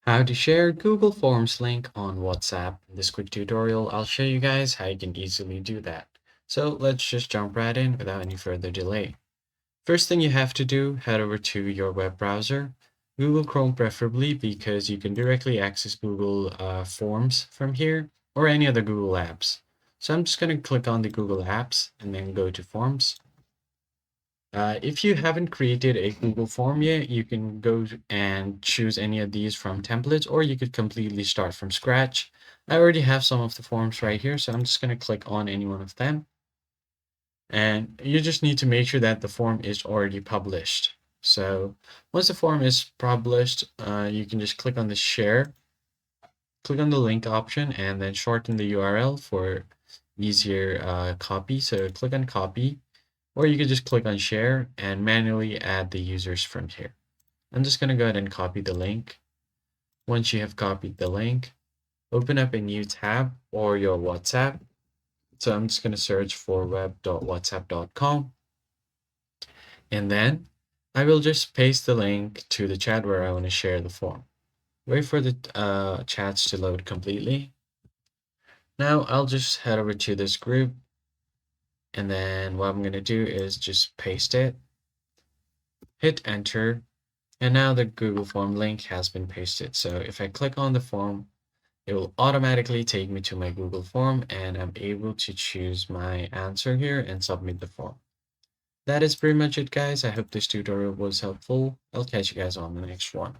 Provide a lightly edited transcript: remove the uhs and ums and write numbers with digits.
How to share Google Forms link on WhatsApp. In this quick tutorial, I'll show you guys how you can easily do that. So let's just jump right in without any further delay. First thing you have to do, head over to your web browser, Google Chrome preferably, because you can directly access Google Forms from here or any other Google apps. So I'm just going to click on the Google apps and then go to Forms. If you haven't created a Google form yet, you can go and choose any of these from templates, or you could completely start from scratch. I already have some of the forms right here, so I'm just going to click on any one of them. And you just need to make sure that the form is already published. So once the form is published, you can just click on the share, click on the link option, and then shorten the URL for easier copy. So click on copy. Or you could just click on share and manually add the users from here. I'm just going to go ahead and copy the link. Once you have copied the link, open up a new tab or your WhatsApp. So I'm just going to search for web.whatsapp.com. And then I will just paste the link to the chat where I want to share the form. Wait for the chats to load completely. Now I'll just head over to this group. And then what I'm going to do is just paste it, hit enter. And now the Google form link has been pasted. So if I click on the form, it will automatically take me to my Google form and I'm able to choose my answer here and submit the form. That is pretty much it, guys. I hope this tutorial was helpful. I'll catch you guys on the next one.